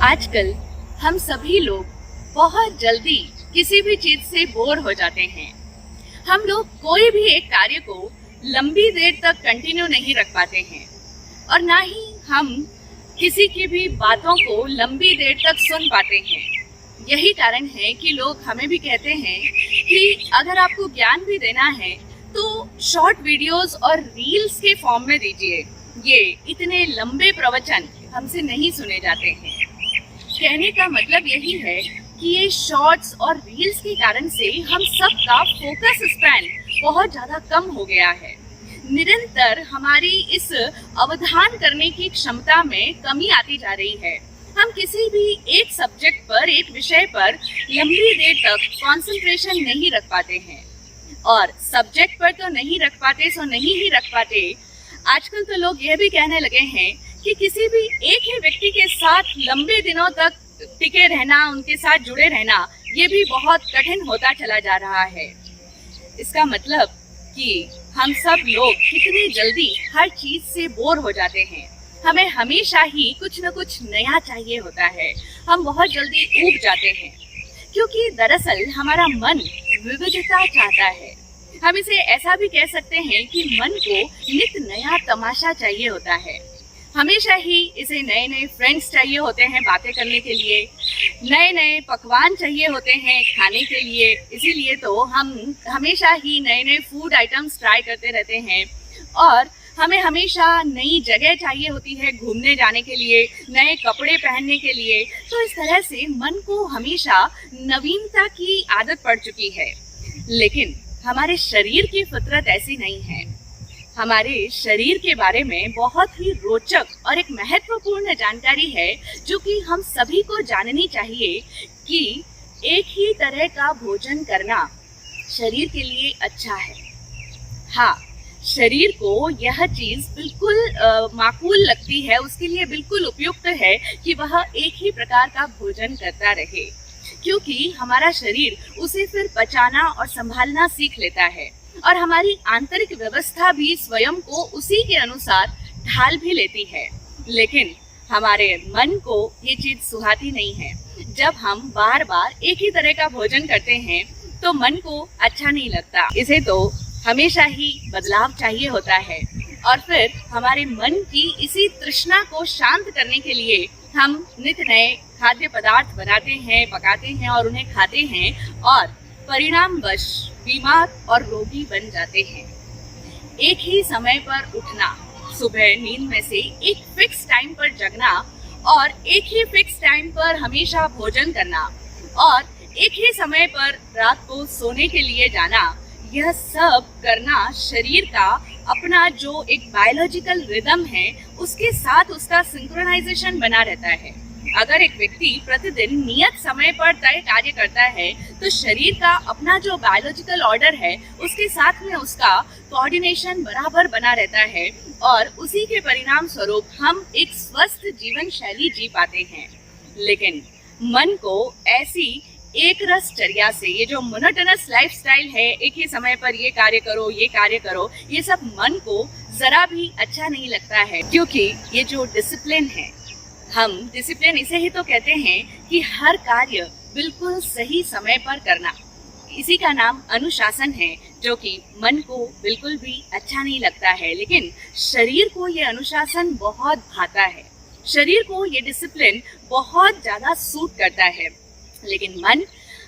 आजकल हम सभी लोग बहुत जल्दी किसी भी चीज से बोर हो जाते हैं। हम लोग कोई भी एक कार्य को लंबी देर तक कंटिन्यू नहीं रख पाते हैं और ना ही हम किसी की भी बातों को लंबी देर तक सुन पाते हैं। यही कारण है कि लोग हमें भी कहते हैं कि अगर आपको ज्ञान भी देना है तो शॉर्ट वीडियोस और रील्स के फॉर्म में दीजिए। ये इतने लंबे प्रवचन हमसे नहीं सुने जाते हैं। कहने का मतलब यही है कि ये शॉर्ट्स और रील्स के कारण से हम सब का फोकस स्पैन बहुत ज़्यादा कम हो गया है। निरंतर हमारी इस अवधान करने की क्षमता में कमी आती जा रही है। हम किसी भी एक सब्जेक्ट पर, एक विषय पर लंबी देर तक कंसंट्रेशन नहीं रख पाते हैं और सब्जेक्ट पर तो नहीं रख पाते सो नहीं ही रख पाते। आजकल तो लोग यह भी कहने लगे हैं कि किसी भी एक ही व्यक्ति के साथ लंबे दिनों तक टिके रहना, उनके साथ जुड़े रहना, ये भी बहुत कठिन होता चला जा रहा है। इसका मतलब कि हम सब लोग कितनी जल्दी हर चीज से बोर हो जाते हैं। हमें हमेशा ही कुछ न कुछ नया चाहिए होता है। हम बहुत जल्दी ऊब जाते हैं क्योंकि दरअसल हमारा मन विविधता चाहता है। हम इसे ऐसा भी कह सकते हैं कि मन को नित नया तमाशा चाहिए होता है। हमेशा ही इसे नए नए फ्रेंड्स चाहिए होते हैं बातें करने के लिए, नए नए पकवान चाहिए होते हैं खाने के लिए। इसीलिए तो हम हमेशा ही नए नए फूड आइटम्स ट्राई करते रहते हैं और हमें हमेशा नई जगह चाहिए होती है घूमने जाने के लिए, नए कपड़े पहनने के लिए। तो इस तरह से मन को हमेशा नवीनता की आदत पड़ चुकी है। लेकिन हमारे शरीर की फितरत ऐसी नहीं है। हमारे शरीर के बारे में बहुत ही रोचक और एक महत्वपूर्ण जानकारी है जो कि हम सभी को जाननी चाहिए कि एक ही तरह का भोजन करना शरीर के लिए अच्छा है। हाँ, शरीर को यह चीज बिल्कुल माकूल लगती है, उसके लिए बिल्कुल उपयुक्त है कि वह एक ही प्रकार का भोजन करता रहे, क्योंकि हमारा शरीर उसे फिर पचाना और संभालना सीख लेता है और हमारी आंतरिक व्यवस्था भी स्वयं को उसी के अनुसार ढाल भी लेती है। लेकिन हमारे मन को ये चीज सुहाती नहीं है। जब हम बार बार एक ही तरह का भोजन करते हैं तो मन को अच्छा नहीं लगता। इसे तो हमेशा ही बदलाव चाहिए होता है और फिर हमारे मन की इसी तृष्णा को शांत करने के लिए हम नित नए खाद्य पदार्थ बनाते हैं, पकाते हैं और उन्हें खाते हैं और परिणामवश बीमार और रोगी बन जाते हैं। एक ही समय पर उठना, सुबह नींद में से एक फिक्स टाइम पर जगना और एक ही फिक्स टाइम पर हमेशा भोजन करना और एक ही समय पर रात को सोने के लिए जाना, यह सब करना शरीर का अपना जो एक बायोलॉजिकल रिदम है उसके साथ उसका सिंक्रोनाइजेशन बना रहता है। अगर एक व्यक्ति प्रतिदिन नियत समय पर तय कार्य करता है तो शरीर का अपना जो बायोलॉजिकल ऑर्डर है उसके साथ में उसका कोऑर्डिनेशन बराबर बना रहता है और उसी के परिणाम स्वरूप हम एक स्वस्थ जीवन शैली जी पाते हैं। लेकिन मन को ऐसी एक रस चर्या से, ये जो मोनोटोनस लाइफस्टाइल है, एक ही समय पर ये कार्य करो, ये कार्य करो, ये सब मन को जरा भी अच्छा नहीं लगता है। क्योंकि ये जो डिसिप्लिन है, हम डिसिप्लिन इसे ही तो कहते हैं कि हर कार्य बिल्कुल सही समय पर करना, इसी का नाम अनुशासन है, जो कि मन को बिल्कुल भी अच्छा नहीं लगता है। लेकिन शरीर को ये अनुशासन बहुत भाता है, शरीर को ये डिसिप्लिन बहुत ज़्यादा सूट करता है। लेकिन मन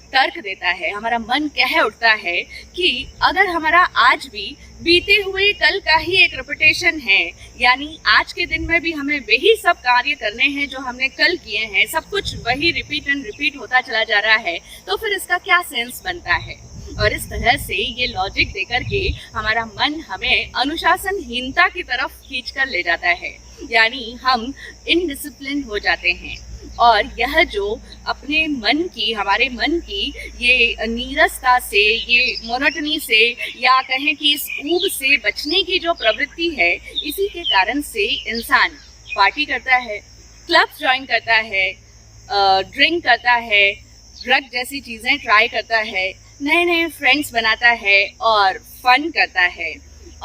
तर्क देता है, हमारा मन कह उठता है कि अगर हमारा आज भी बीते हुए कल का ही एक रिपीटेशन है, यानी आज के दिन में भी हमें वही सब कार्य करने हैं जो हमने कल किए हैं, सब कुछ वही रिपीट एंड रिपीट होता चला जा रहा है, तो फिर इसका क्या सेंस बनता है। और इस तरह से ये लॉजिक देकर के हमारा मन हमें अनुशासनहीनता की तरफ खींच कर ले जाता है, यानी हम इनडिसिप्लिन हो जाते हैं। और यह जो अपने मन की, हमारे मन की ये नीरसता से, ये मोनोटनी से, या कहें कि इस ऊब से बचने की जो प्रवृत्ति है, इसी के कारण से इंसान पार्टी करता है, क्लब ज्वाइन करता है, ड्रिंक करता है, ड्रग जैसी चीज़ें ट्राई करता है, नए नए फ्रेंड्स बनाता है और फन करता है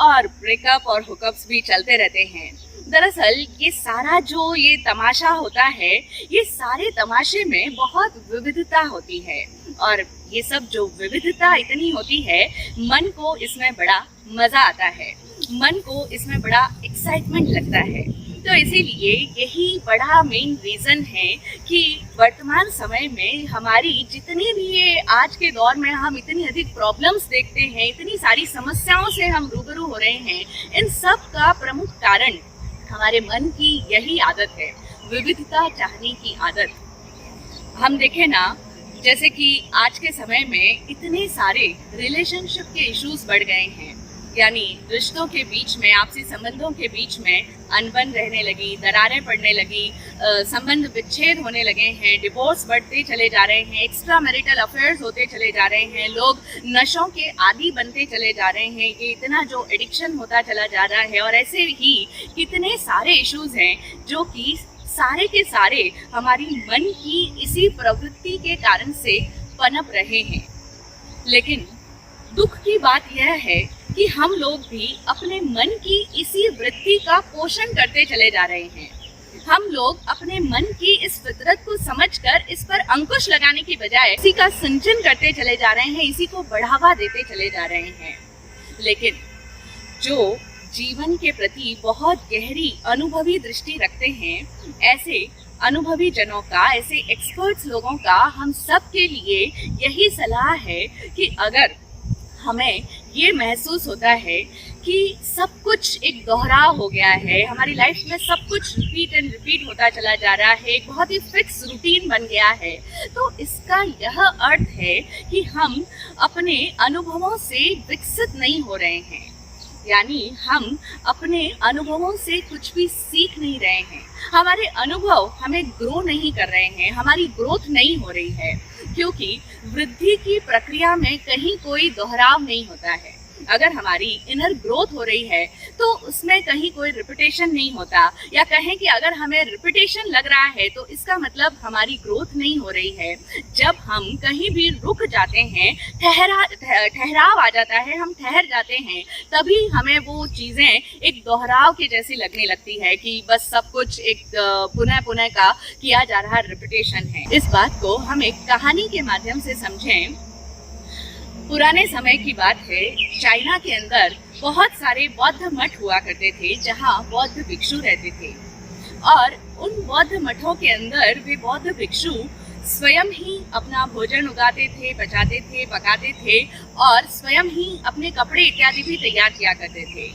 और ब्रेकअप और हुकअप्स भी चलते रहते हैं। दरअसल ये सारा जो ये तमाशा होता है, ये सारे तमाशे में बहुत विविधता होती है और ये सब जो विविधता इतनी होती है, मन को इसमें बड़ा मजा आता है, मन को इसमें बड़ा एक्साइटमेंट लगता है। तो इसीलिए यही बड़ा मेन रीज़न है कि वर्तमान समय में हमारी जितनी भी ये आज के दौर में हम इतनी अधिक प्रॉब्लम्स देखते हैं, इतनी सारी समस्याओं से हम रूबरू हो रहे हैं, इन सब का प्रमुख कारण हमारे मन की यही आदत है, विविधता चाहने की आदत। हम देखें ना, जैसे कि आज के समय में इतने सारे रिलेशनशिप के इश्यूज बढ़ गए हैं, यानी रिश्तों के बीच में, आपसी संबंधों के बीच में अनबन रहने लगी, दरारें पड़ने लगी, संबंध विच्छेद होने लगे हैं, डिवोर्स बढ़ते चले जा रहे हैं, एक्स्ट्रा मैरिटल अफेयर्स होते चले जा रहे हैं, लोग नशों के आदी बनते चले जा रहे हैं, ये इतना जो एडिक्शन होता चला जा रहा है। और ऐसे ही कितने सारे इश्यूज हैं जो कि सारे के सारे हमारी मन की इसी प्रवृत्ति के कारण से पनप रहे हैं। लेकिन दुख की बात यह है कि हम लोग भी अपने मन की इसी वृत्ति का पोषण करते चले जा रहे हैं। हम लोग अपने मन की इस फितरत को समझकर इस पर अंकुश लगाने की बजाय इसी का सिंचन करते चले जा रहे हैं, इसी को बढ़ावा देते चले जा रहे हैं। लेकिन जो जीवन के प्रति बहुत गहरी अनुभवी दृष्टि रखते हैं, ऐसे अनुभवी जनों का, ऐसे एक्सपर्ट्स लोगों का हम सब के लिए यही सलाह है कि अगर हमें ये महसूस होता है कि सब कुछ एक दोहराव हो गया है, हमारी लाइफ में सब कुछ रिपीट एंड रिपीट होता चला जा रहा है, एक बहुत ही फिक्स रूटीन बन गया है, तो इसका यह अर्थ है कि हम अपने अनुभवों से विकसित नहीं हो रहे हैं, यानी हम अपने अनुभवों से कुछ भी सीख नहीं रहे हैं, हमारे अनुभव हमें ग्रो नहीं कर रहे हैं, हमारी ग्रोथ नहीं हो रही है, क्योंकि वृद्धि की प्रक्रिया में कहीं कोई दोहराव नहीं होता है। अगर हमारी इनर ग्रोथ हो रही है तो उसमें कहीं कोई रिपीटेशन नहीं होता, या कहें कि अगर हमें रिपीटेशन लग रहा है तो इसका मतलब हमारी ग्रोथ नहीं हो रही है। जब हम कहीं भी रुक जाते हैं, ठहराव आ जाता है, हम ठहर जाते हैं, तभी हमें वो चीज़ें एक दोहराव के जैसी लगने लगती है कि बस सब कुछ एक पुनः पुनः का किया जा रहा रिपीटेशन है। इस बात को हम एक कहानी के माध्यम से समझें। पुराने समय की बात है, चाइना के अंदर बहुत सारे बौद्ध मठ हुआ करते थे जहाँ बौद्ध भिक्षु रहते थे, और उन बौद्ध मठों के अंदर वे बौद्ध भिक्षु स्वयं ही अपना भोजन उगाते थे, बचाते थे, पकाते थे और स्वयं ही अपने कपड़े इत्यादि भी तैयार किया करते थे।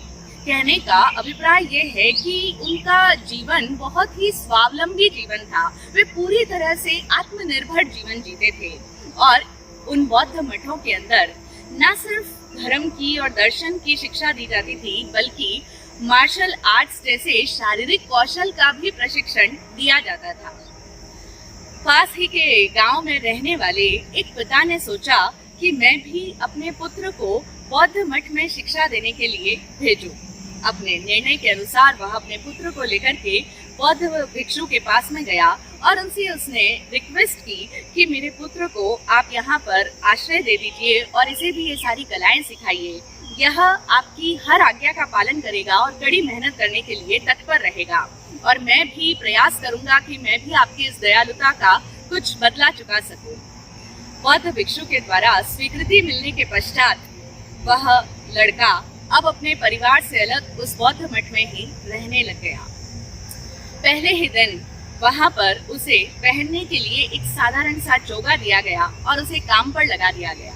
कहने का अभिप्राय ये है कि उनका जीवन बहुत ही स्वावलंबी जीवन था, वे पूरी तरह से आत्मनिर्भर जीवन जीते थे। और उन बौद्ध मठों के अंदर न सिर्फ धर्म की और दर्शन की शिक्षा दी जाती थी, बल्कि मार्शल आर्ट्स जैसे शारीरिक कौशल का भी प्रशिक्षण दिया जाता था। पास ही के गांव में रहने वाले एक पिता ने सोचा कि मैं भी अपने पुत्र को बौद्ध मठ में शिक्षा देने के लिए भेजूं। अपने निर्णय के अनुसार वह अपने पुत्र को लेकर के बौद्ध भिक्षु के पास में गया और उनसे उसने रिक्वेस्ट की कि मेरे पुत्र को आप यहाँ पर आश्रय दे दीजिए और इसे भी ये सारी कलाएं सिखाइए। यह आपकी हर आज्ञा का पालन करेगा और कड़ी मेहनत करने के लिए तत्पर रहेगा, और मैं भी प्रयास करूंगा कि मैं भी आपकी इस दयालुता का कुछ बदला चुका सकूं। बौद्ध भिक्षु के द्वारा स्वीकृति मिलने के पश्चात वह लड़का अब अपने परिवार से अलग उस बौद्ध मठ में ही रहने लग गया। पहले ही दिन वहाँ पर उसे पहनने के लिए एक साधारण सा चोगा दिया गया और उसे काम पर लगा दिया गया।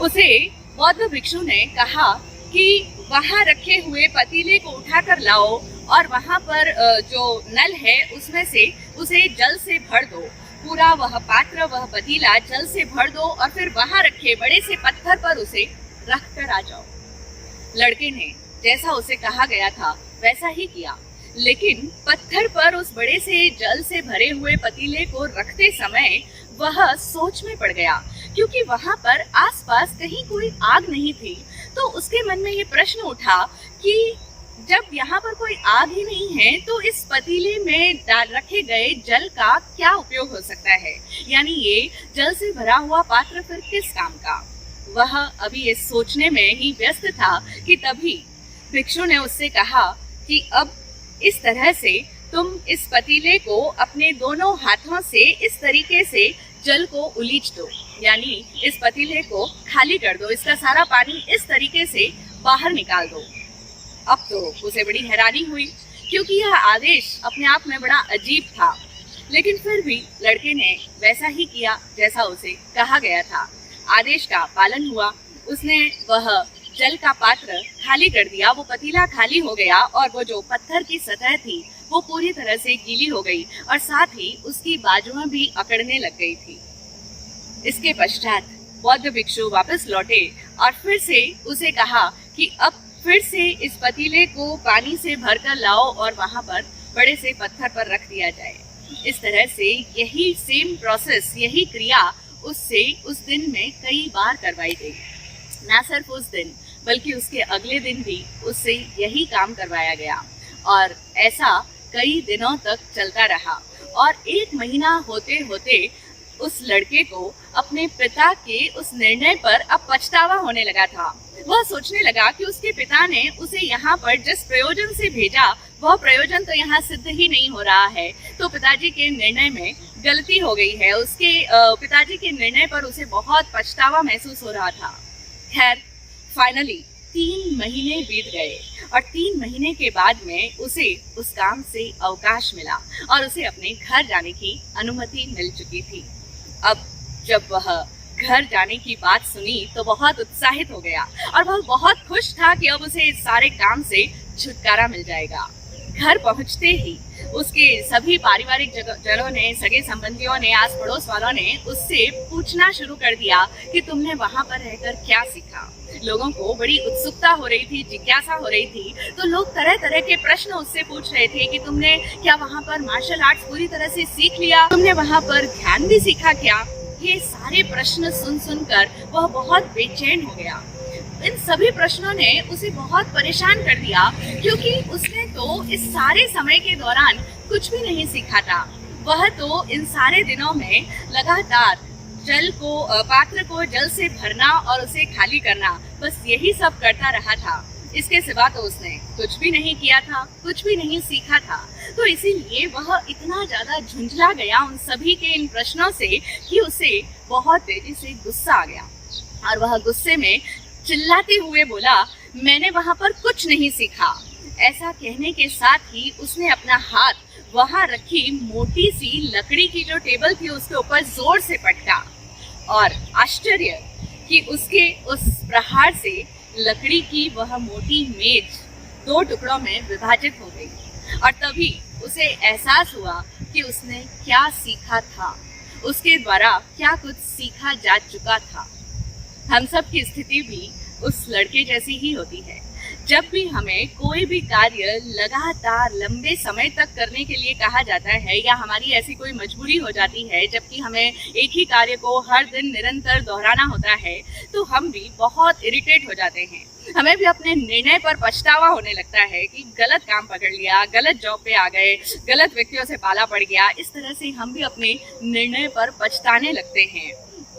उसे बौद्ध भिक्षु ने कहा कि वहाँ रखे हुए पतीले को उठाकर लाओ और वहाँ पर जो नल है उसमें से उसे जल से भर दो, पूरा वह पात्र, वह पतीला जल से भर दो और फिर वहाँ रखे बड़े से पत्थर पर उसे रख कर आ जाओ। लड़के ने जैसा उसे कहा गया था वैसा ही किया, लेकिन पत्थर पर उस बड़े से जल से भरे हुए पतीले को रखते समय वह सोच में पड़ गया, क्योंकि वहां पर आसपास कहीं कोई आग नहीं थी। तो उसके मन में ये प्रश्न उठा कि जब यहाँ पर कोई आग ही नहीं है तो इस पतीले में रखे गए जल का क्या उपयोग हो सकता है, यानी ये जल से भरा हुआ पात्र फिर किस काम का। वह अभी ये सोचने में ही व्यस्त था कि तभी भिक्षु ने उससे कहा कि अब इस तरह से तुम इस पतीले को अपने दोनों हाथों से इस तरीके से जल को उलीच दो, यानी इस पतीले को खाली कर दो, इसका सारा पानी इस तरीके से बाहर निकाल दो। अब तो उसे बड़ी हैरानी हुई, क्योंकि यह आदेश अपने आप में बड़ा अजीब था, लेकिन फिर भी लड़के ने वैसा ही किया जैसा उसे कहा गया था। आदेश का पालन हुआ, उसने वह जल का पात्र खाली कर दिया, वो पतीला खाली हो गया और वो जो पत्थर की सतह थी वो पूरी तरह से गीली हो गई और साथ ही उसकी बाजुएं भी अकड़ने लग गई थी। इसके पश्चात बौद्ध भिक्षु वापस लौटे और फिर से उसे कहा कि अब फिर से इस पतीले को पानी से भरकर लाओ और वहां पर बड़े से पत्थर पर रख दिया जाए। इस तरह से यही सेम प्रोसेस, यही क्रिया उससे उस दिन में कई बार करवाई गई। न सिर्फ उस दिन बल्कि उसके अगले दिन भी उससे यही काम करवाया गया और ऐसा कई दिनों तक चलता रहा। और 1 महीना होते होते उस लड़के को अपने पिता के उस निर्णय पर अब पछतावा होने लगा था। वह सोचने लगा कि उसके पिता ने उसे यहाँ पर जिस प्रयोजन से भेजा वह प्रयोजन तो यहाँ सिद्ध ही नहीं हो रहा है, तो पिताजी के निर्णय में गलती हो गई है। उसके पिताजी के निर्णय पर उसे बहुत पछतावा महसूस हो रहा था। खैर, फाइनली 3 महीने बीत गए और 3 महीने के बाद में उसे उस काम से अवकाश मिला और उसे अपने घर जाने की अनुमति मिल चुकी थी। अब जब वह घर जाने की बात सुनी तो बहुत उत्साहित हो गया और वह बहुत खुश था कि अब उसे इस सारे काम से छुटकारा मिल जाएगा। घर पहुंचते ही उसके सभी पारिवारिक जनों ने, सगे संबंधियों ने, आस पड़ोस वालों ने उससे पूछना शुरू कर दिया कि तुमने वहां पर रहकर क्या सीखा। लोगों को बड़ी उत्सुकता हो रही थी, जिज्ञासा हो रही थी, तो लोग तरह तरह के प्रश्न उससे पूछ रहे थे कि तुमने क्या वहां पर मार्शल आर्ट्स पूरी तरह से सीख लिया, तुमने वहां पर ध्यान भी सीखा क्या। ये सारे प्रश्न सुन सुनकर वह बहुत बेचैन हो गया। इन सभी प्रश्नों ने उसे बहुत परेशान कर दिया, क्योंकि उसने तो इस सारे समय के दौरान कुछ भी नहीं सीखा था। वह तो इन सारे दिनों में लगातार पात्र को जल से भरना और उसे खाली करना, बस यही सब करता रहा था। इसके सिवा तो उसने कुछ भी नहीं किया था, कुछ भी नहीं सीखा था। तो इसीलिए वह इतना ज्यादा झुंझला गया उन सभी के इन प्रश्नों से कि उसे बहुत तेजी से गुस्सा आ गया और वह गुस्से में चिल्लाते हुए बोला, मैंने वहां पर कुछ नहीं सीखा। ऐसा कहने के साथ ही उसने अपना हाथ वहां रखी मोटी सी लकड़ी की जो टेबल थी उसके ऊपर जोर से पटका और आश्चर्य कि उसके उस प्रहार से लकड़ी की वह मोटी मेज 2 टुकड़ों में विभाजित हो गई और तभी उसे एहसास हुआ कि उसने क्या सीखा था, उसके द्वारा क्या कुछ सीखा जा चुका था। हम सब की स्थिति भी उस लड़के जैसी ही होती है। जब भी हमें कोई भी कार्य लगातार लंबे समय तक करने के लिए कहा जाता है या हमारी ऐसी कोई मजबूरी हो जाती है जबकि हमें एक ही कार्य को हर दिन निरंतर दोहराना होता है, तो हम भी बहुत इरिटेट हो जाते हैं। हमें भी अपने निर्णय पर पछतावा होने लगता है कि गलत काम पकड़ लिया, गलत जॉब पे आ गए, गलत व्यक्तियों से पाला पड़ गया। इस तरह से हम भी अपने निर्णय पर पछताने लगते हैं।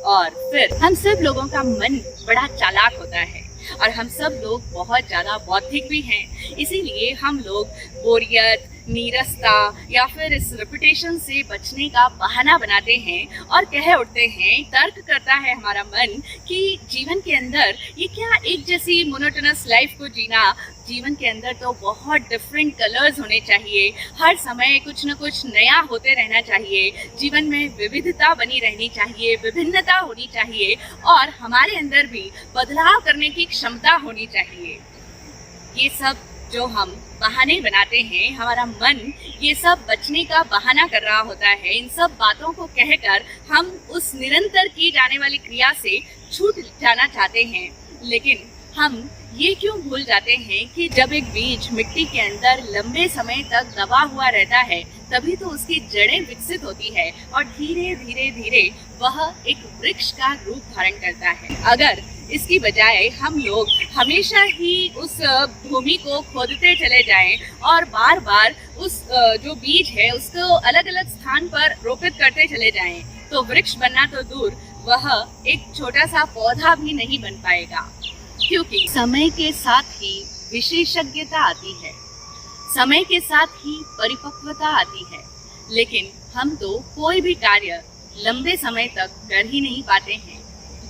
और फिर हम सब लोगों का मन बड़ा चालाक होता है और हम सब लोग बहुत ज्यादा बौद्धिक भी हैं। इसीलिए हम लोग बोरियत, नीरसता या फिर इस रेपुटेशन से बचने का बहाना बनाते हैं और कह उठते हैं, तर्क करता है हमारा मन कि जीवन के अंदर ये क्या एक जैसी मोनोटोनस लाइफ को जीना, जीवन के अंदर तो बहुत डिफरेंट कलर्स होने चाहिए, हर समय कुछ न कुछ नया होते रहना चाहिए, जीवन में विविधता बनी रहनी चाहिए, विभिन्नता होनी चाहिए और हमारे अंदर भी बदलाव करने की क्षमता होनी चाहिए। ये सब जो हम बहाने बनाते हैं, हमारा मन ये सब बचने का बहाना कर रहा होता है। इन सब बातों को कहकर हम उस निरंतर की जाने वाली क्रिया से छूट जाना चाहते हैं, लेकिन हम ये क्यों भूल जाते हैं कि जब एक बीज मिट्टी के अंदर लंबे समय तक दबा हुआ रहता है तभी तो उसकी जड़ें विकसित होती है और धीरे धीरे धीरे वह एक वृक्ष का रूप धारण करता है। अगर इसकी बजाय हम लोग हमेशा ही उस भूमि को खोदते चले जाएं और बार बार उस जो बीज है उसको अलग अलग स्थान पर रोपित करते चले जाएं, तो वृक्ष बनना तो दूर, वह एक छोटा सा पौधा भी नहीं बन पाएगा। क्योंकि समय के साथ ही विशेषज्ञता आती है, समय के साथ ही परिपक्वता आती है, लेकिन हम तो कोई भी कार्य लंबे समय तक कर ही नहीं पाते हैं।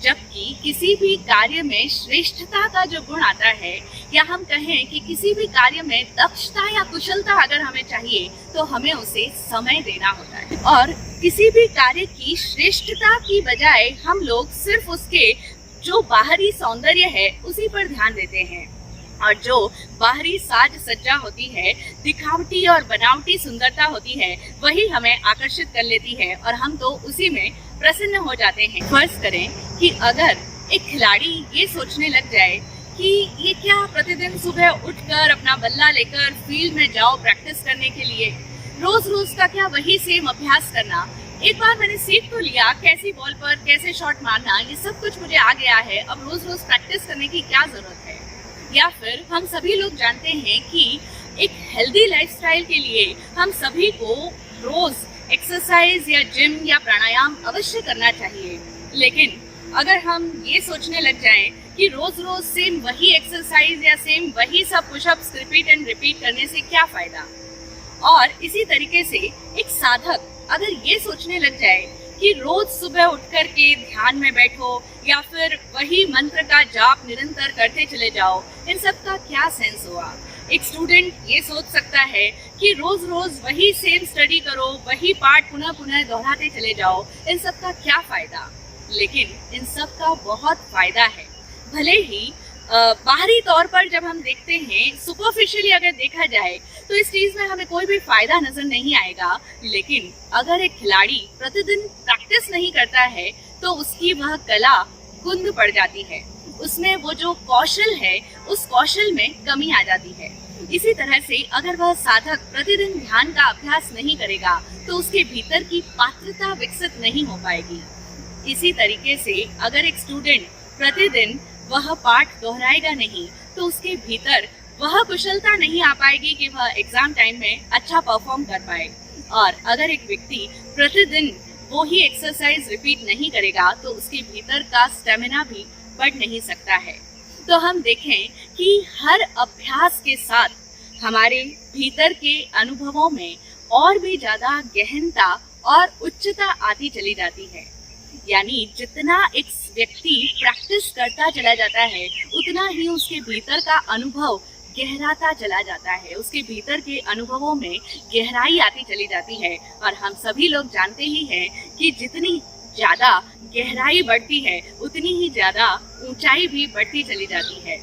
जबकि किसी भी कार्य में श्रेष्ठता का जो गुण आता है, या हम कहें कि किसी भी कार्य में दक्षता या कुशलता अगर हमें चाहिए, तो हमें उसे समय देना होता है। और किसी भी कार्य की श्रेष्ठता की बजाय हम लोग सिर्फ उसके जो बाहरी सौंदर्य है उसी पर ध्यान देते हैं, और जो बाहरी साज सज्जा होती है, दिखावटी और बनावटी सुंदरता होती है, वही हमें आकर्षित कर लेती है और हम तो उसी में प्रसन्न हो जाते हैं। फर्ज करें कि अगर एक खिलाड़ी ये सोचने लग जाए कि ये क्या प्रतिदिन सुबह उठकर अपना बल्ला लेकर फील्ड में जाओ प्रैक्टिस करने के लिए, रोज रोज का क्या वही सेम अभ्यास करना, एक बार मैंने सीख तो लिया कैसी बॉल पर कैसे शॉट मारना, ये सब कुछ मुझे आ गया है, अब रोज रोज प्रैक्टिस करने की क्या जरूरत है। या फिर हम सभी लोग जानते हैं कि एक हेल्दी लाइफस्टाइल के लिए हम सभी को रोज एक्सरसाइज या जिम या प्राणायाम अवश्य करना चाहिए, लेकिन अगर हम ये सोचने लग जाएं कि रोज रोज सेम वही एक्सरसाइज या सेम वही सब पुशअप्स रिपीट एंड रिपीट करने से क्या फायदा। और इसी तरीके से एक साधक अगर ये सोचने लग जाए कि रोज सुबह उठकर के ध्यान में बैठो या फिर वही मंत्र का जाप निरंतर करते चले जाओ, इन सब का क्या सेंस हुआ। एक स्टूडेंट ये सोच सकता है कि रोज रोज वही सेम स्टडी करो, वही पाठ पुनः पुनः दोहराते चले जाओ, इन सब का क्या फायदा। लेकिन इन सब का बहुत फायदा है। भले ही बाहरी तौर पर जब हम देखते हैं, सुपरफिशियली अगर देखा जाए तो इस चीज में हमें कोई भी फायदा नजर नहीं आएगा, लेकिन अगर एक खिलाड़ी प्रतिदिन प्रैक्टिस नहीं करता है तो उसकी वह कला कुंद पड़ जाती है, उसमें वो जो कौशल है उस कौशल में कमी आ जाती है। इसी तरह से अगर वह साधक प्रतिदिन ध्यान का अभ्यास नहीं करेगा तो उसके भीतर की पात्रता विकसित नहीं हो पाएगी। इसी तरीके से अगर एक स्टूडेंट प्रतिदिन वह पाठ दोहराएगा नहीं तो उसके भीतर वह कुशलता नहीं आ पाएगी कि वह एग्जाम टाइम में अच्छा परफॉर्म कर पाए। और अगर एक व्यक्ति प्रतिदिन वो ही एक्सरसाइज रिपीट नहीं करेगा तो उसके भीतर का स्टेमिना भी बढ़ नहीं सकता है। तो हम देखें कि हर अभ्यास के साथ हमारे भीतर के अनुभवों में और भी ज्यादा गहनता और उच्चता आती चली जाती है। यानी जितना एक व्यक्ति प्रैक्टिस करता चला जाता है उतना ही उसके भीतर का अनुभव गहराता चला जाता है, उसके भीतर के अनुभवों में गहराई आती चली जाती है। और हम सभी लोग जानते ही हैं कि जितनी ज्यादा गहराई बढ़ती है उतनी ही ज्यादा ऊंचाई भी बढ़ती चली जाती है।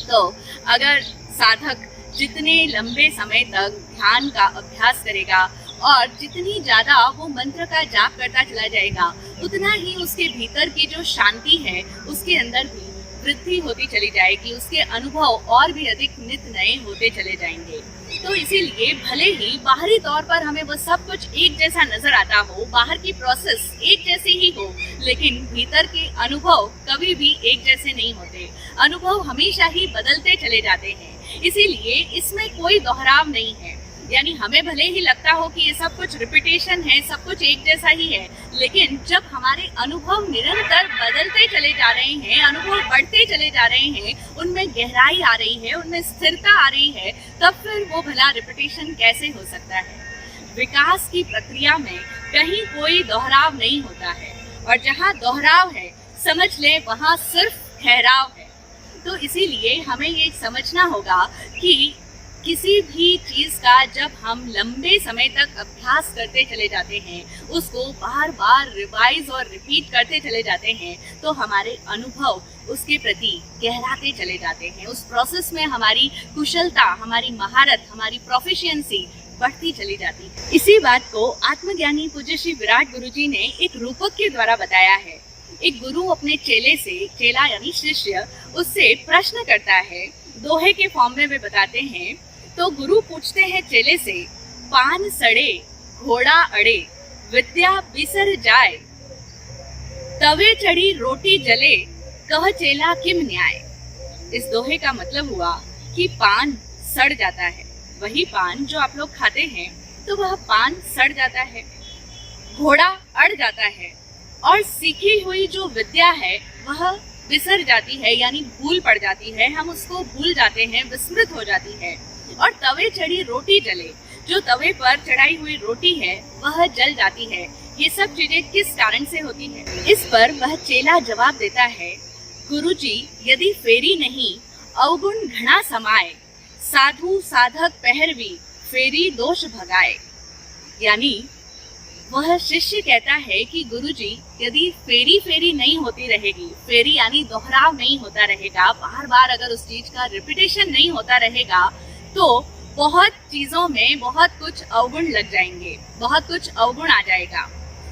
तो अगर साधक जितने लंबे समय तक ध्यान का अभ्यास करेगा और जितनी ज्यादा वो मंत्र का जाप करता चला जाएगा, उतना ही उसके भीतर की जो शांति है उसके अंदर भी वृद्धि होती चली जाएगी, उसके अनुभव और भी अधिक नित नए होते चले जाएंगे। तो इसीलिए भले ही बाहरी तौर पर हमें वो सब कुछ एक जैसा नजर आता हो, बाहर की प्रोसेस एक जैसी ही हो, लेकिन भीतर के अनुभव कभी भी एक जैसे नहीं होते। अनुभव हमेशा ही बदलते चले जाते हैं, इसीलिए इसमें कोई दोहराव नहीं है। यानी हमें भले ही लगता हो कि ये सब कुछ रिपीटेशन है, सब कुछ एक जैसा ही है, लेकिन जब हमारे अनुभव निरंतर बदलते चले जा रहे हैं, अनुभव बढ़ते चले जा रहे हैं, उनमें गहराई आ रही है, उनमें स्थिरता आ रही है, तब फिर वो भला रिपीटेशन कैसे हो सकता है। विकास की प्रक्रिया में कहीं कोई दोहराव नहीं होता है, और जहाँ दोहराव है समझ ले वहाँ सिर्फ ठहराव है। तो इसीलिए हमें ये समझना होगा कि किसी भी चीज का जब हम लंबे समय तक अभ्यास करते चले जाते हैं, उसको बार बार रिवाइज और रिपीट करते चले जाते हैं, तो हमारे अनुभव उसके प्रति गहराते चले जाते हैं। उस प्रोसेस में हमारी कुशलता, हमारी महारत, हमारी प्रोफिशिएंसी बढ़ती चली जाती है। इसी बात को आत्मज्ञानी पूज्य श्री विराट गुरुजी ने एक रूपक के द्वारा बताया है। एक गुरु अपने चेले से, चेला यानी शिष्य, उससे प्रश्न करता है, दोहे के फॉर्म में वे बताते हैं। तो गुरु पूछते हैं चेले से, पान सड़े घोड़ा अड़े विद्या बिसर जाए, तवे चढ़ी रोटी जले कह चेला किम न्याय। इस दोहे का मतलब हुआ कि पान सड़ जाता है, वही पान जो आप लोग खाते हैं, तो वह पान सड़ जाता है, घोड़ा अड़ जाता है, और सीखी हुई जो विद्या है वह बिसर जाती है, यानी भूल पड़ जाती है, हम उसको भूल जाते हैं, विस्मृत हो जाती है। और तवे चढ़ी रोटी जले, जो तवे पर चढ़ाई हुई रोटी है वह जल जाती है। ये सब चीजें किस कारण से होती है? इस पर वह चेला जवाब देता है, गुरुजी, यदि फेरी नहीं अवगुण घना समाए, साधु साधक पहरवी फेरी दोष भगाए। यानी वह शिष्य कहता है कि गुरुजी, यदि फेरी नहीं होती रहेगी, फेरी यानी दोहराव नहीं होता रहेगा, बार बार अगर उस चीज का रिपीटेशन नहीं होता रहेगा, तो बहुत चीजों में बहुत कुछ अवगुण लग जाएंगे, बहुत कुछ अवगुण आ जाएगा।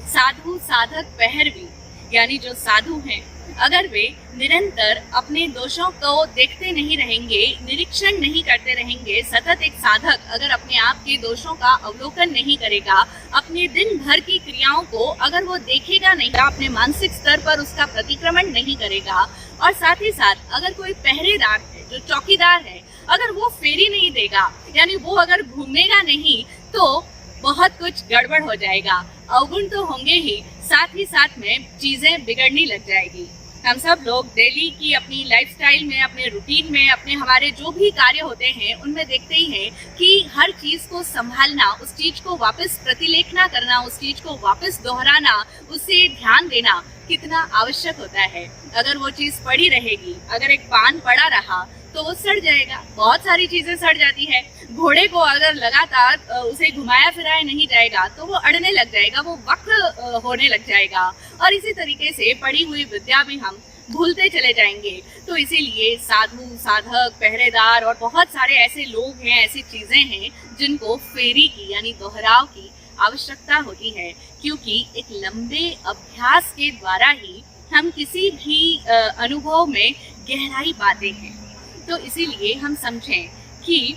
साधु साधक पहरवी यानी जो साधु हैं, अगर वे निरंतर अपने दोषों को देखते नहीं रहेंगे, निरीक्षण नहीं करते रहेंगे, सतत एक साधक अगर अपने आप के दोषों का अवलोकन नहीं करेगा, अपने दिन भर की क्रियाओं को अगर वो देखेगा नहीं, अपने मानसिक स्तर पर उसका प्रतिक्रमण नहीं करेगा, और साथ ही साथ अगर कोई पहरेदार है, जो चौकीदार है, अगर वो फेरी नहीं देगा, यानी वो अगर घूमेगा नहीं, तो बहुत कुछ गड़बड़ हो जाएगा। अवगुण तो होंगे ही, साथ ही साथ में चीजें बिगड़ने लग जाएगी। हम सब लोग डेली की अपनी लाइफस्टाइल में, अपने रूटीन में, अपने हमारे जो भी कार्य होते हैं उनमें देखते ही हैं कि हर चीज को संभालना, उस चीज को वापस प्रतिलेखना करना, उस चीज को वापस दोहराना, उससे ध्यान देना कितना आवश्यक होता है। अगर वो चीज पड़ी रहेगी, अगर एक पान पड़ा रहा तो वो सड़ जाएगा, बहुत सारी चीजें सड़ जाती है। घोड़े को अगर लगातार उसे घुमाया फिराया नहीं जाएगा तो वो अड़ने लग जाएगा, वो वक्र होने लग जाएगा, और इसी तरीके से पढ़ी हुई विद्या भी हम भूलते चले जाएंगे। तो इसीलिए साधु साधक पहरेदार और बहुत सारे ऐसे लोग हैं, ऐसी चीजें हैं जिनको फेरी की यानी दोहराव की आवश्यकता होती है, क्योंकि एक लंबे अभ्यास के द्वारा ही हम किसी भी अनुभव में गहराई पाते हैं। तो इसीलिए हम समझें कि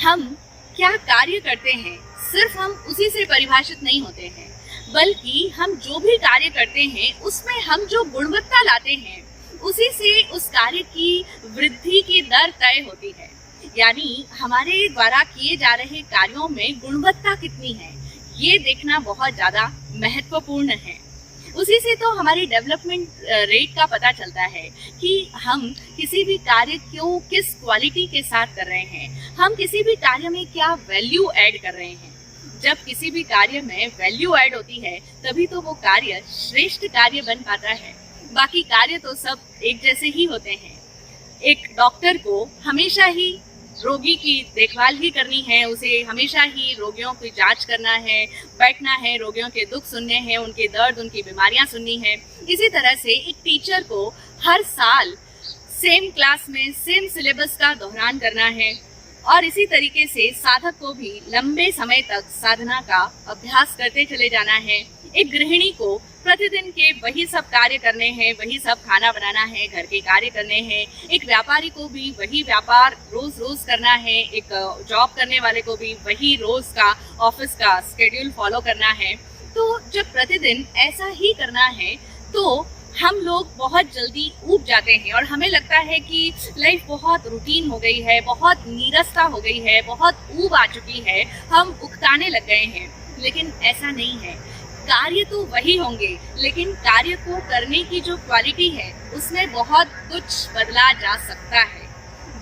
हम क्या कार्य करते हैं, सिर्फ हम उसी से परिभाषित नहीं होते हैं, बल्कि हम जो भी कार्य करते हैं उसमें हम जो गुणवत्ता लाते हैं, उसी से उस कार्य की वृद्धि की दर तय होती है। यानी हमारे द्वारा किए जा रहे कार्यों में गुणवत्ता कितनी है, ये देखना बहुत ज्यादा महत्वपूर्ण है। उसी से तो हमारी डेवलपमेंट रेट का पता चलता है कि हम किसी भी कार्य को किस क्वालिटी के साथ कर रहे हैं, हम किसी भी कार्य में क्या वैल्यू ऐड कर रहे हैं। जब किसी भी कार्य में वैल्यू ऐड होती है तभी तो वो कार्य श्रेष्ठ कार्य बन पाता है। बाकी कार्य तो सब एक जैसे ही होते हैं। एक डॉक्टर को हमेशा ही रोगी की देखभाल ही करनी है, उसे हमेशा ही रोगियों की जांच करना है, बैठना है, रोगियों के दुख सुनने हैं, उनके दर्द, उनकी बीमारियां सुननी है। इसी तरह से एक टीचर को हर साल सेम क्लास में सेम सिलेबस का दोहरान करना है, और इसी तरीके से साधक को भी लंबे समय तक साधना का अभ्यास करते चले जाना है। एक गृहिणी को प्रतिदिन के वही सब कार्य करने हैं, वही सब खाना बनाना है, घर के कार्य करने हैं। एक व्यापारी को भी वही व्यापार रोज रोज करना है, एक जॉब करने वाले को भी वही रोज का ऑफिस का शेड्यूल फॉलो करना है। तो जब प्रतिदिन ऐसा ही करना है तो हम लोग बहुत जल्दी ऊब जाते हैं और हमें लगता है कि लाइफ बहुत रूटीन हो गई है, बहुत नीरसता हो गई है, बहुत ऊब आ चुकी है, हम उकताने लग गए हैं। लेकिन ऐसा नहीं है, कार्य तो वही होंगे, लेकिन कार्य को करने की जो क्वालिटी है उसमें बहुत कुछ बदला जा सकता है।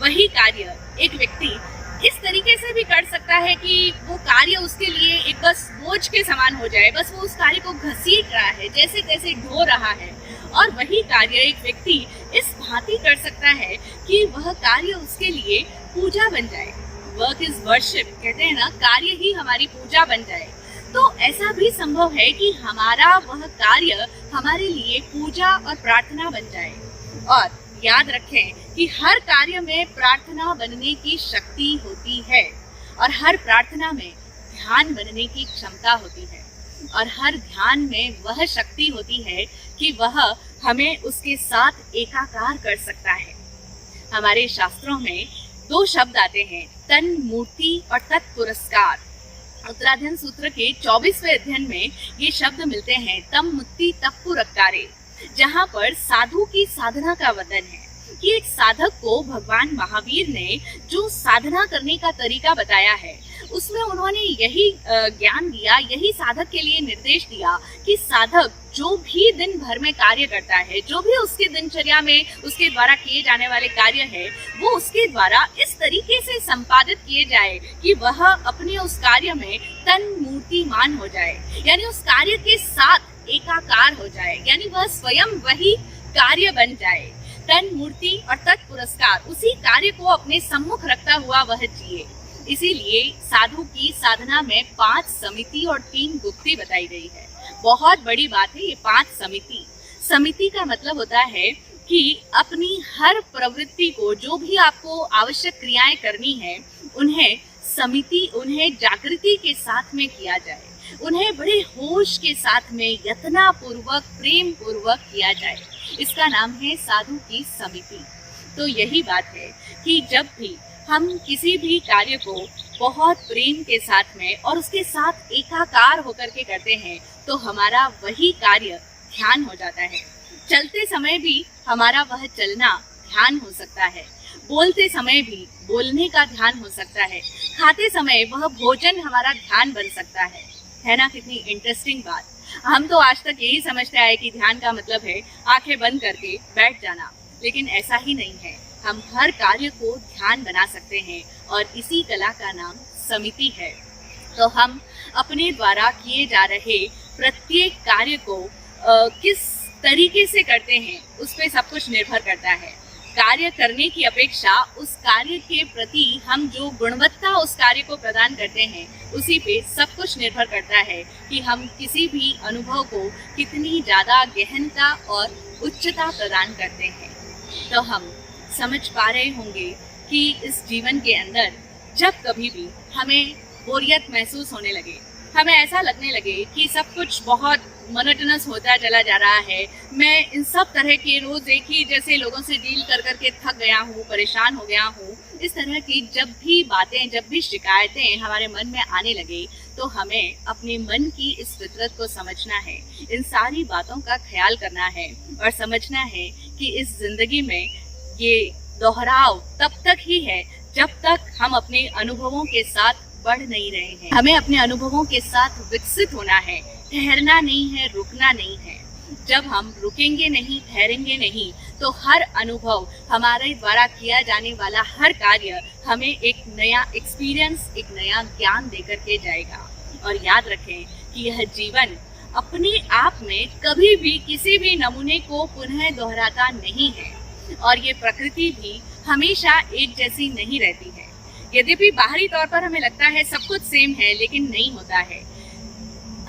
वही कार्य एक व्यक्ति इस तरीके से भी कर सकता है कि वो कार्य उसके लिए एक बस बोझ के समान हो जाए, बस वो उस कार्य को घसीट रहा है, जैसे तैसे ढो रहा है। और वही कार्य एक व्यक्ति इस भांति कर सकता है कि वह कार्य उसके लिए पूजा बन जाए। वर्क इज वर्शिप, कहते हैं ना, कार्य ही हमारी पूजा बन जाए। तो ऐसा भी संभव है कि हमारा वह कार्य हमारे लिए पूजा और प्रार्थना बन जाए। और याद रखें कि हर कार्य में प्रार्थना बनने की शक्ति होती है, और हर प्रार्थना में ध्यान बनने की क्षमता होती है, और हर ध्यान में वह शक्ति होती है कि वह हमें उसके साथ एकाकार कर सकता है। हमारे शास्त्रों में 2 शब्द आते हैं, तन मूर्ति और तत्पुरस्कार। उत्तराध्ययन सूत्र के 24वें अध्ययन में ये शब्द मिलते हैं, तम मुक्ति तत्पुरस्कारे, जहाँ पर साधु की साधना का वर्णन है कि एक साधक को भगवान महावीर ने जो साधना करने का तरीका बताया है उसमें उन्होंने यही ज्ञान दिया, यही साधक के लिए निर्देश दिया कि साधक जो भी दिन भर में कार्य करता है, जो भी उसके दिनचर्या में उसके द्वारा किए जाने वाले कार्य है, वो उसके द्वारा इस तरीके से संपादित किए जाए कि वह अपने उस कार्य में तन मूर्तिमान हो जाए, यानी उस कार्य के साथ एकाकार हो जाए, यानी वह स्वयं वही कार्य बन जाए। तन मूर्ति और तत्पुरस्कार, उसी कार्य को अपने सम्मुख रखता हुआ वह जिए। इसीलिए साधु की साधना में 5 समिति और 3 गुप्ती बताई गई है। बहुत बड़ी बात है ये 5 समिति। समिति का मतलब होता है कि अपनी हर प्रवृत्ति को, जो भी आपको आवश्यक क्रियाएं करनी है, उन्हें जागृति के साथ में किया जाए, उन्हें बड़े होश के साथ में यत्ना पूर्वक, प्रेम पूर्वक किया जाए। इसका नाम है साधु की समिति। तो यही बात है कि जब भी हम किसी भी कार्य को बहुत प्रेम के साथ में और उसके साथ एकाकार होकर के करते हैं, तो हमारा वही कार्य ध्यान हो जाता है। चलते समय भी हमारा वह चलना ध्यान हो सकता है, बोलते समय भी बोलने का ध्यान हो सकता है, खाते समय वह भोजन हमारा ध्यान बन सकता है ना? कितनी इंटरेस्टिंग बात। हम तो आज तक यही समझते आए कि ध्यान का मतलब है आंखें बंद करके बैठ जाना, लेकिन ऐसा ही नहीं है। हम हर कार्य को ध्यान बना सकते हैं और इसी कला का नाम समिति है। तो हम अपने द्वारा किए जा रहे प्रत्येक कार्य को किस तरीके से करते हैं, उस पर सब कुछ निर्भर करता है। कार्य करने की अपेक्षा उस कार्य के प्रति हम जो गुणवत्ता उस कार्य को प्रदान करते हैं, उसी पे सब कुछ निर्भर करता है कि हम किसी भी अनुभव को कितनी ज़्यादा गहनता और उच्चता प्रदान करते हैं। तो हम समझ पा रहे होंगे कि इस जीवन के अंदर जब कभी भी हमें बोरियत महसूस होने लगे, हमें ऐसा लगने लगे कि सब कुछ बहुत मोनोटोनस होता चला जा रहा है, मैं इन सब तरह के रोज एक ही जैसे लोगों से डील कर करके थक गया हूँ, परेशान हो गया हूँ, इस तरह की जब भी बातें, जब भी शिकायतें हमारे मन में आने लगे, तो हमें अपने मन की इस फितरत को समझना है, इन सारी बातों का ख्याल करना है और समझना है कि इस जिंदगी में ये दोहराव तब तक ही है जब तक हम अपने अनुभवों के साथ बढ़ नहीं रहे हैं। हमें अपने अनुभवों के साथ विकसित होना है, ठहरना नहीं है, रुकना नहीं है। जब हम रुकेंगे नहीं, ठहरेंगे नहीं, तो हर अनुभव, हमारे द्वारा किया जाने वाला हर कार्य हमें एक नया एक्सपीरियंस, एक नया ज्ञान देकर के जाएगा। और याद रखें कि यह जीवन अपने आप में कभी भी किसी भी नमूने को पुनः दोहराता नहीं है और ये प्रकृति भी हमेशा एक जैसी नहीं रहती है। यद्यपि बाहरी तौर पर हमें लगता है सब कुछ सेम है, लेकिन नहीं होता है।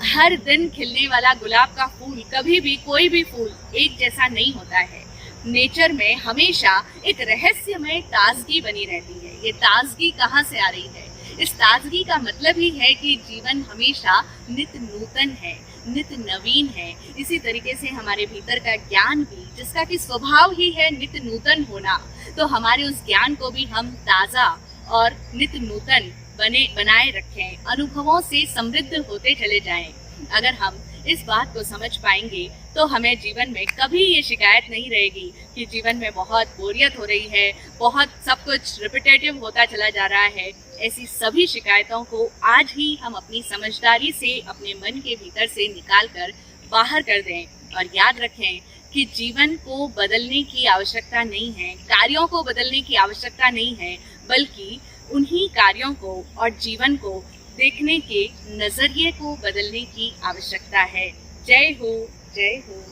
हर दिन खिलने वाला गुलाब का फूल, कभी भी कोई भी फूल एक जैसा नहीं होता है। नेचर में हमेशा एक रहस्यमय ताजगी बनी रहती है। ये ताजगी कहाँ से आ रही है? इस ताजगी का मतलब ही है कि जीवन हमेशा नित्य नूतन है, नित्य नवीन है। इसी तरीके से हमारे भीतर का ज्ञान भी, जिसका कि स्वभाव ही है नित्य नूतन होना, तो हमारे उस ज्ञान को भी हम ताज़ा और नित्य नूतन बनाए रखें, अनुभवों से समृद्ध होते चले जाएं। अगर हम इस बात को समझ पाएंगे तो हमें जीवन में कभी ये शिकायत नहीं रहेगी कि जीवन में बहुत बोरियत हो रही है, बहुत सब कुछ रिपीटेटिव होता चला जा रहा है। ऐसी सभी शिकायतों को आज ही हम अपनी समझदारी से अपने मन के भीतर से निकाल कर बाहर कर दें और याद रखें कि जीवन को बदलने की आवश्यकता नहीं है, कार्यों को बदलने की आवश्यकता नहीं है, बल्कि उन्हीं कार्यों को और जीवन को देखने के नजरिए को बदलने की आवश्यकता है। जय हो, जय हो।